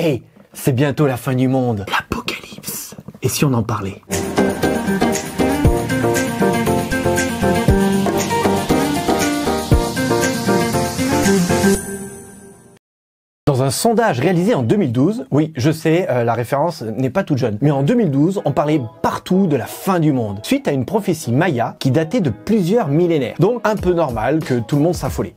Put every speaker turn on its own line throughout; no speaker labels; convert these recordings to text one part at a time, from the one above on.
Hey, c'est bientôt la fin du monde. L'apocalypse. Et si on en parlait ? Dans un sondage réalisé en 2012, oui, je sais, la référence n'est pas toute jeune, mais en 2012, on parlait partout de la fin du monde, suite à une prophétie maya qui datait de plusieurs millénaires. Donc, un peu normal que tout le monde s'affolait.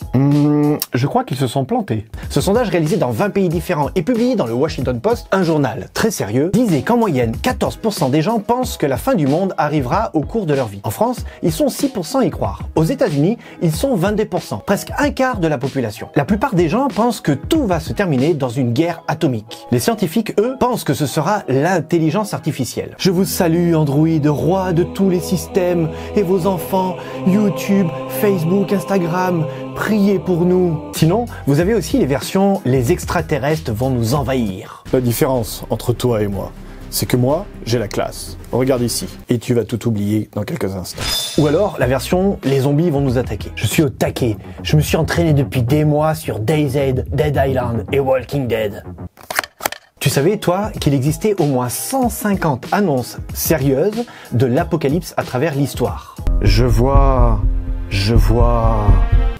Je crois qu'ils se sont plantés. Ce sondage réalisé dans 20 pays différents et publié dans le Washington Post, un journal très sérieux, disait qu'en moyenne, 14% des gens pensent que la fin du monde arrivera au cours de leur vie. En France, ils sont 6% à y croire. Aux États-Unis, ils sont 22%, presque un quart de la population. La plupart des gens pensent que tout va se terminer dans une guerre atomique. Les scientifiques, eux, pensent que ce sera l'intelligence artificielle. Je vous salue, Android, roi de tous les systèmes, et vos enfants, YouTube, Facebook, Instagram, priez pour nous. Sinon, vous avez aussi les versions « Les extraterrestres vont nous envahir ».
La différence entre toi et moi, c'est que moi, j'ai la classe. Regarde ici. Et tu vas tout oublier dans quelques instants.
Ou alors, la version « Les zombies vont nous attaquer ». Je suis au taquet. Je me suis entraîné depuis des mois sur DayZ, Dead Island et Walking Dead. Tu savais, toi, qu'il existait au moins 150 annonces sérieuses de l'apocalypse à travers l'histoire. Je vois...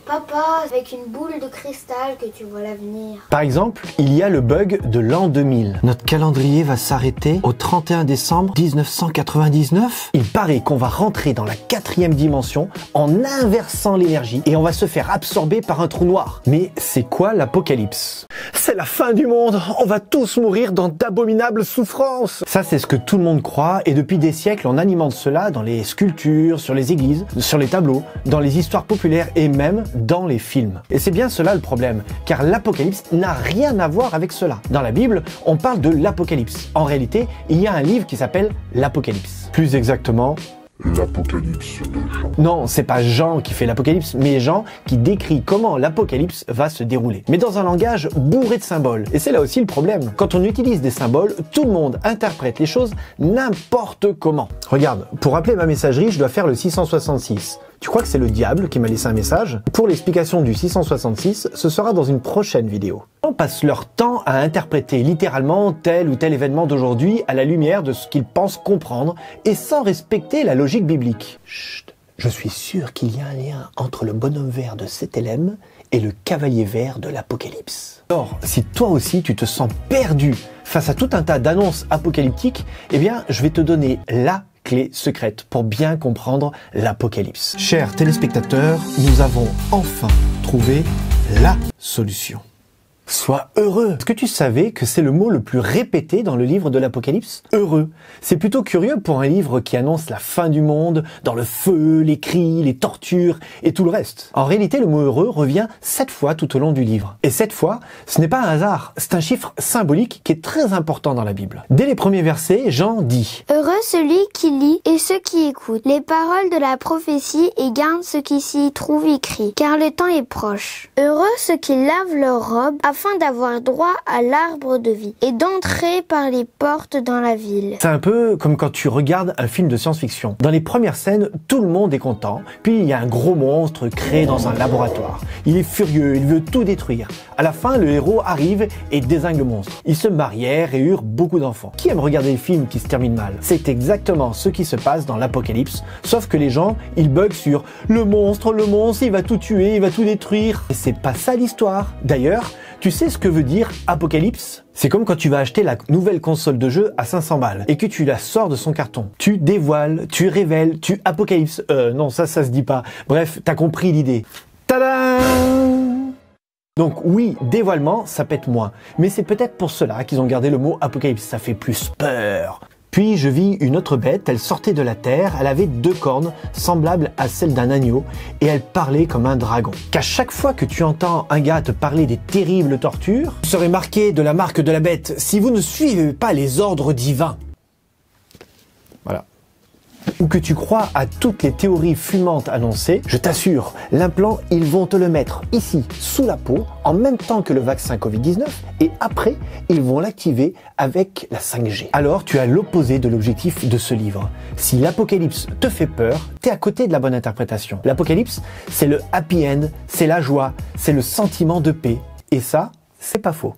Papa, avec une boule de cristal que tu vois l'avenir.
Par exemple, il y a le bug de l'an 2000. Notre calendrier va s'arrêter au 31 décembre 1999. Il paraît qu'on va rentrer dans la 4e dimension en inversant l'énergie et on va se faire absorber par un trou noir. Mais c'est quoi l'apocalypse? C'est la fin du monde. On va tous mourir dans d'abominables souffrances. Ça, c'est ce que tout le monde croit et depuis des siècles, on alimente cela dans les sculptures, sur les églises, sur les tableaux, dans les histoires populaires et même dans les films. Et c'est bien cela le problème, car l'apocalypse n'a rien à voir avec cela. Dans la Bible, on parle de l'apocalypse. En réalité, il y a un livre qui s'appelle l'Apocalypse. Plus exactement,
l'Apocalypse de Jean.
non, c'est pas Jean qui fait l'Apocalypse, mais Jean qui décrit comment l'Apocalypse va se dérouler. Mais dans un langage bourré de symboles. Et c'est là aussi le problème. Quand on utilise des symboles, tout le monde interprète les choses n'importe comment. Regarde, pour appeler ma messagerie, je dois faire le 666. Tu crois que c'est le diable qui m'a laissé un message? Pour l'explication du 666, ce sera dans une prochaine vidéo. On passe leur temps à interpréter littéralement tel ou tel événement d'aujourd'hui à la lumière de ce qu'ils pensent comprendre et sans respecter la logique biblique. Chut, je suis sûr qu'il y a un lien entre le bonhomme vert de Cthelem et le cavalier vert de l'Apocalypse. Alors, si toi aussi tu te sens perdu face à tout un tas d'annonces apocalyptiques, eh bien, je vais te donner la clé secrète pour bien comprendre l'apocalypse. Chers téléspectateurs, nous avons enfin trouvé la solution. Sois heureux. Est-ce que tu savais que c'est le mot le plus répété dans le livre de l'Apocalypse? Heureux. C'est plutôt curieux pour un livre qui annonce la fin du monde, dans le feu, les cris, les tortures et tout le reste. En réalité, le mot heureux revient 7 fois tout au long du livre. Et 7 fois, ce n'est pas un hasard, c'est un chiffre symbolique qui est très important dans la Bible. Dès les premiers versets, Jean dit:
Heureux celui qui lit et ceux qui écoutent les paroles de la prophétie et gardent ce qui s'y trouve écrit, car le temps est proche. Heureux ceux qui lavent leurs robes afin d'avoir droit à l'arbre de vie et d'entrer par les portes dans la ville.
C'est un peu comme quand tu regardes un film de science-fiction. Dans les premières scènes, tout le monde est content, puis il y a un gros monstre créé dans un laboratoire. Il est furieux, il veut tout détruire. À la fin, le héros arrive et dézingue le monstre. Ils se marièrent et eurent beaucoup d'enfants. Qui aime regarder des films qui se terminent mal? C'est exactement ce qui se passe dans l'Apocalypse, sauf que les gens, ils buguent sur le monstre, il va tout tuer, il va tout détruire. Et c'est pas ça l'histoire. D'ailleurs, tu sais ce que veut dire apocalypse? C'est comme quand tu vas acheter la nouvelle console de jeu à 500 balles et que tu la sors de son carton. Tu dévoiles, tu révèles, tu apocalypse. Non, ça se dit pas. Bref, t'as compris l'idée. Tadam! Donc oui, dévoilement, ça pète moins. Mais c'est peut-être pour cela qu'ils ont gardé le mot apocalypse. Ça fait plus peur. Puis je vis une autre bête, elle sortait de la terre, elle avait 2 cornes, semblables à celles d'un agneau, et elle parlait comme un dragon. Qu'à chaque fois que tu entends un gars te parler des terribles tortures, vous serez marqué de la marque de la bête si vous ne suivez pas les ordres divins. Voilà. Ou que tu crois à toutes les théories fumantes annoncées, je t'assure, l'implant, ils vont te le mettre ici, sous la peau, en même temps que le vaccin Covid-19, et après, ils vont l'activer avec la 5G. Alors, tu as l'opposé de l'objectif de ce livre. Si l'apocalypse te fait peur, t'es à côté de la bonne interprétation. L'apocalypse, c'est le happy end, c'est la joie, c'est le sentiment de paix. Et ça, c'est pas faux.